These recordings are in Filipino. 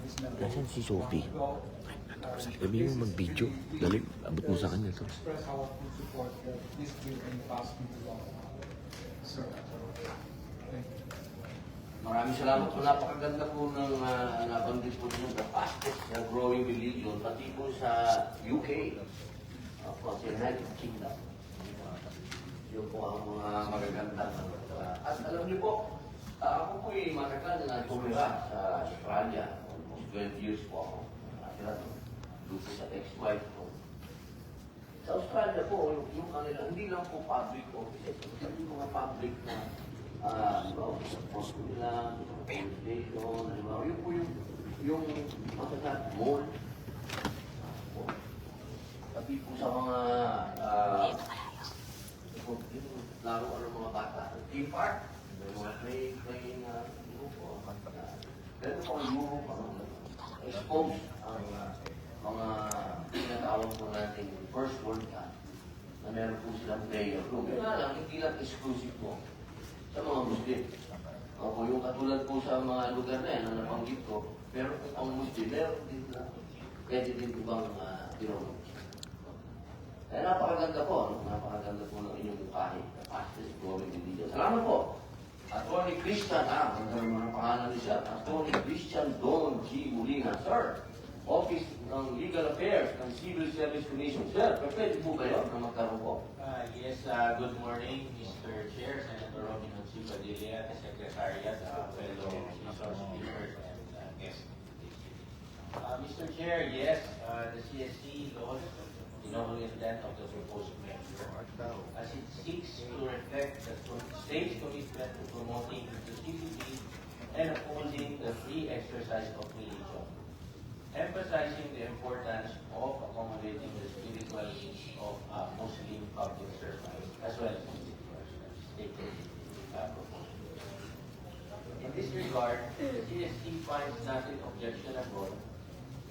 Nasaan si Sophie? Sabi mo mag-video. Dali, abot mo sa kanya to. Express our full support that this bill can pass into law. Sir, thank you. Maraming salamat po. Napakaganda po ng nabanggit po ninyo, the fastest growing religion, pati po sa UK, sa United Kingdom. Yun po ang mga magaganda. At alam niyo po, ako po ay matagal na tumira sa Australia. Almost 12 years po ako. Doon sa ex-wife ko. Sa Australia po, yung kanila, hindi lang po public offices, yung mga public na support nila, police station, yun po yung masagat mall. Pati po sa mga laro ng mga bata, theme park, may grupo, pero po ang grupo, expose ang mga tinatawag po natin first world cup na meron po silang player room. Yun nga lang, hindi lang exclusive po sa mga Muslim. Opo, yung katulad po sa mga lugar na yan na nabanggit ko, pero kung ang Muslim, meron din na pwede din po bang tinulong. Kaya napakaganda po, napakaganda po ng inyong mukhahe, the fastest growing religion. Salamat po. Attorney Christian, ang mga pangalan niya, Attorney Christian Don G. Molina. Sir, Office ng Legal Affairs ng Civil Service Commission. Sir, pwede po kayo na magkaroon po? Yes, good morning, Mr. Chair, Senator Robin C. Padilla, the Secretariat, fellow resource speakers, and guests. Mr. Chair, yes, the CSC laws no intent of the proposed measure, as it seeks to reflect the state's commitment to promoting inclusivity and upholding the free exercise of religion, emphasizing the importance of accommodating the spiritual needs of Muslim public servants, as well as state proposal. In this regard, the CSC finds nothing objectionable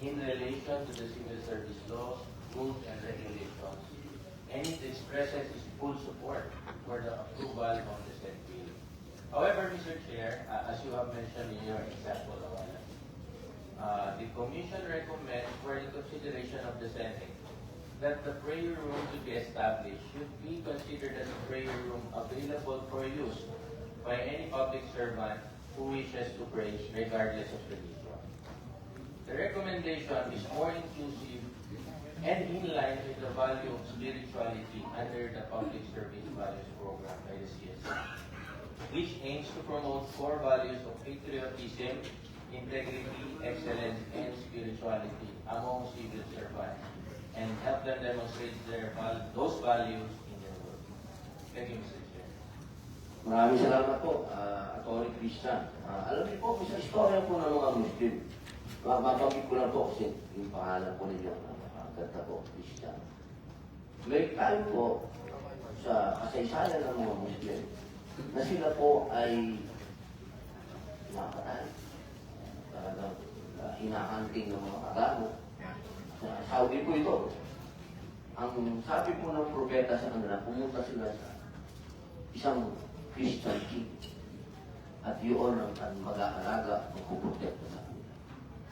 in relation to the civil service laws, rules, and regulations, and it expresses its full support for the approval of the said bill. However, Mr. Chair, as you have mentioned in your example, the Commission recommends for the consideration of the Senate that the prayer room to be established should be considered as a prayer room available for use by any public servant who wishes to pray regardless of religion. The recommendation is more inclusive and in line with the value of spirituality under the Public Service Values Program by the CSC, which aims to promote core values of patriotism, integrity, excellence, and spirituality among civil servants, and help them demonstrate those values in their work. Thank you, Mr. Chair. Maraming salamat po, Atty. Christian. Alam niyo po, sa istorya po ng mga Muslim, mabanggit ko lang po kasi yung pangalan po ninyo, ganda po, Christian. May time po sa kasaysayan ng mga Muslim na sila po ay nakatay. Talagang hinahanting ng mga kagano. Sa Saudi po ito. Ang sabi po ng propeta sa kanila, pumunta sila sa isang Christian king. At yun ang mag-aalaga, magpuprotekta sa kanila.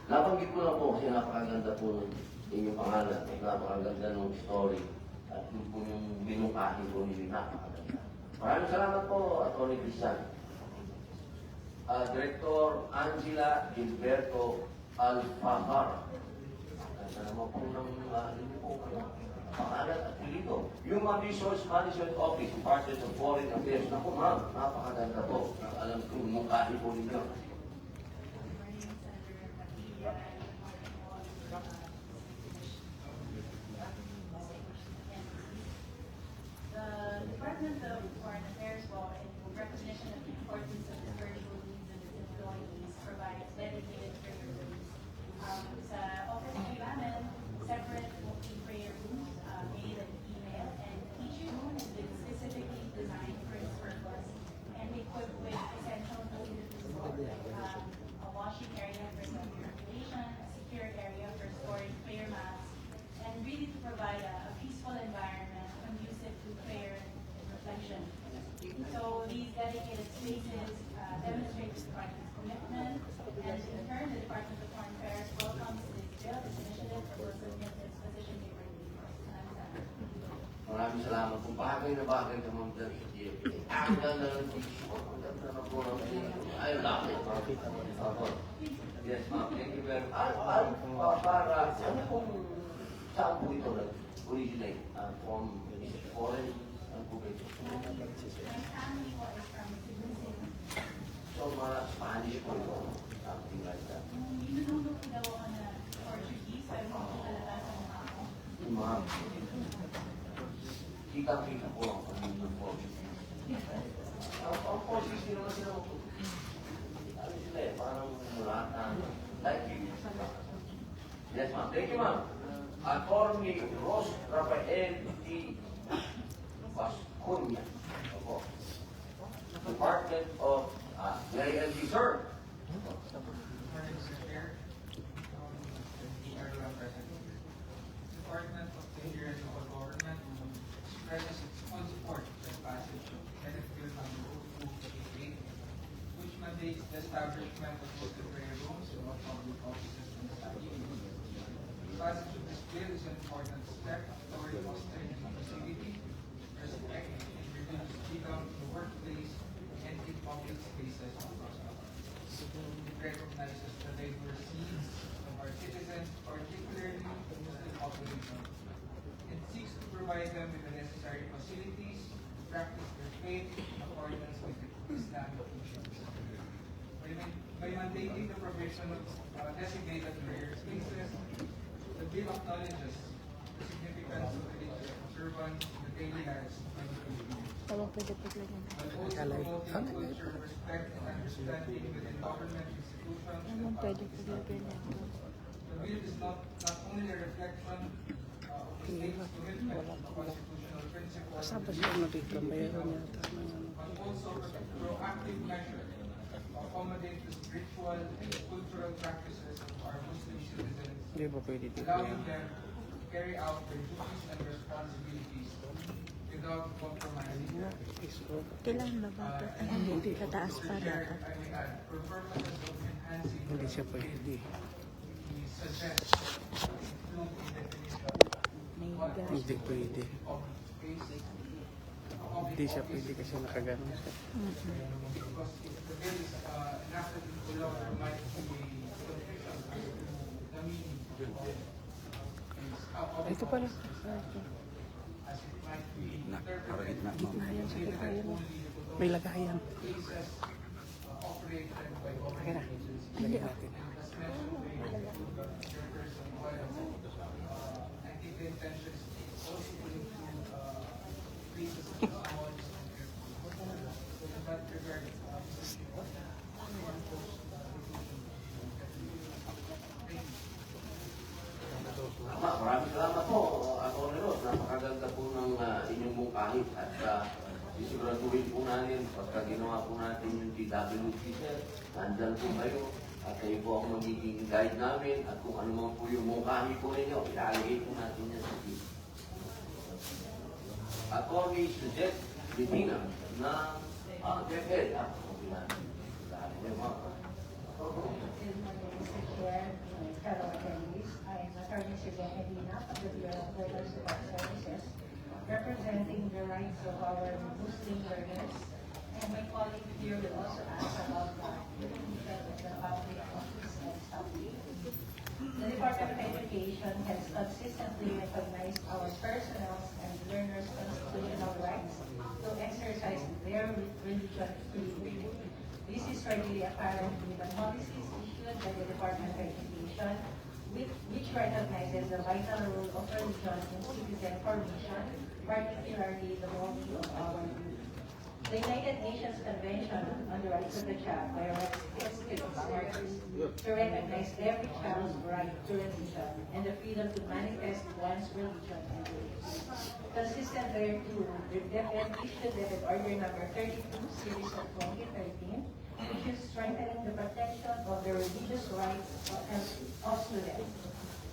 Nabanggit ko lang po kasi napakaganda po ng inyong pangalan. Napakaganda ng story. At yun po yung binungkahin po ninyo, napakaganda. Maraming salamat po, Atty. Christian. Director Angela Gilberto Alfahar. Ganda naman po ng pangalan at pilito. Human Resource Management Office, Department of Foreign Affairs. Naku ma'am, napakaganda po. Alam ko, mungkahin po ninyo. The Department of Foreign Affairs law, in recognition of the importance of the spiritual needs of its employees, provides dedicated prayer rooms. Sa office po namin, separate walking prayer rooms made an email, and each room has been specifically designed for its purpose and equipped with essential tools like a washing area for self-purification, a secure area for storing prayer mats, and really to provide a peaceful environment conducive to prayer and reflection. So these dedicated spaces demonstrate the department's commitment, and in turn, the Department of Foreign Affairs will submit its position paper to the court. Maraming salamat. Kung bagay na bagay ka, Ma'am Dari. Ang ganda ng issue. Ang ganda ng program. I love it. Opo. Yes, ma'am. Thank you very much. Para, ano pong, saan po ito originate? From foreign, ano po ba ito? My family was from Cebu City. So, mga Spanish po ito. Something like that. Minunod ko daw ako na Portuguese, pero kung kalalasan na ako. Ma'am. Kita-kita po ang pagiging ng Portuguese. Ang Portuguese, hindi naman sila ano sila eh, parang mulata. Like you. Yes, ma'am. Thank you, ma'am. Attorney Ros Rafael T. Vascuña. Opo. Department of JLG, sir. Morning, Mr. Chair. Department of Interior and Local Government expresses its full support for the passage of Senate Bill number 0288, which mandates the establishment of multi-prayer rooms in all public offices and establishments. The passage of this bill is an important step toward fostering inclusivity, respect, and religious freedom in the workplace and in public spaces across the country. It recognizes the diverse needs of our citizens, particularly the Muslim population, and seeks to provide them with the necessary facilities to practice their faith in accordance with the Islamic teachings. By mandating the provision of designated prayer spaces, the bill acknowledges the significance of religious observance in the daily lives of many Filipinos. But also promoting culture of respect and understanding within government institutions and public establishments. The bill is not only a reflection of the state's commitment to constitutional principles, but also a proactive measure to accommodate the spiritual and cultural practices of our Muslim citizens, allowing them to carry out their duties and responsibilities without compromising. Kailangan ba ito? Hindi, kataas pa dapat. I may add, for purposes of enhancing Hindi siya pwede. we suggest include in definition what Hindi pwede. public space, Hindi siya pwede kasi nakaganon siya. because if the bill is enacted into law, there might be confusion as to the meaning of public Ito pala. offices, as it might be interpreted Gitna yan sa gitna yan. only to May lagayan. cases operated by Kaya na. government agencies. Lagyan natin. As mentioned by Chairperson Boyle, I think the intention is also to include cases of small so in that regard, Maraming salamat po, Atty. Ros. Napakaganda po ng inyong mungkahit at sisiguraduhin po natin pagka ginawa po natin yung DWP, sir, nandyan po kayo at kayo po ang magiging guide namin at kung ano man po yung mungkahi po ninyo, ilalagay po natin yan sa video. Atty. Sujette Medina na DepEd. Good morning, Mr. Chair, my fellow attendees. I am Attorney Sujette Medina of the Bureau of Labor Support Services, representing the rights of our Muslim learners. And my colleague here will also ask about the definition of the public office and staff. The Department of Education has consistently recognized our personnel's and learners' constitutional rights to exercise their religion freely. This is readily apparent in the policies issued by the Department of Education, which recognizes the vital role of religion in citizen formation, particularly the well-being of our youth. The United Nations Convention on the Rights of the Child directs its signatories to recognize every child's right to religion and the freedom to manifest one's religion and beliefs. Consistent thereto, the DepEd issued DepEd Order Number 32, Series of 2013, which is strengthening the protection of the religious rights of students,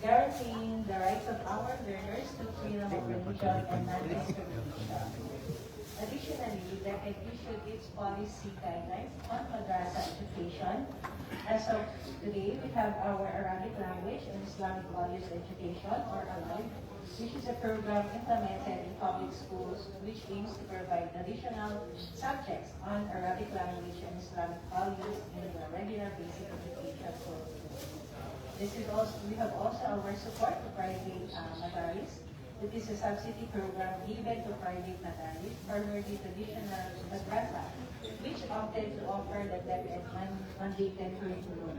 guaranteeing the rights of our learners to freedom of religion and manifest religion. Additionally, DepEd issued its policy guidelines on madrasa education. As of today, we have our Arabic language and Islamic values education, or ALIVE, which is a program implemented in public schools which aims to provide additional subjects on Arabic language and Islamic values in the regular basic education program. We have also our support to private madaris. It is a subsidy program given to private madaris, formerly traditional madrasa, which opted to offer the DepEd mandated curriculum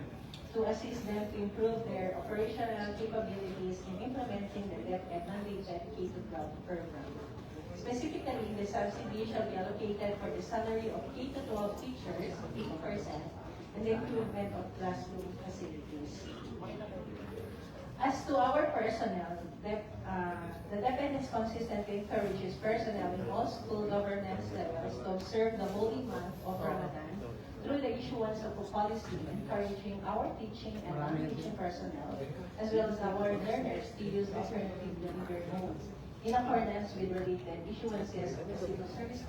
to assist them to improve their operational capabilities in implementing the DepEd mandated K-12 program. Specifically, the subsidy shall be allocated for the salary of K-12 teachers, 80%, and the improvement of classroom facilities. As to our personnel, the DepEd consistently encourages personnel in all school governance levels to observe the holy month of Ramadan through the issuance of a policy encouraging our teaching and non-teaching personnel, as well as our learners, to use alternative delivery modes in accordance with related issuances of the Civil Service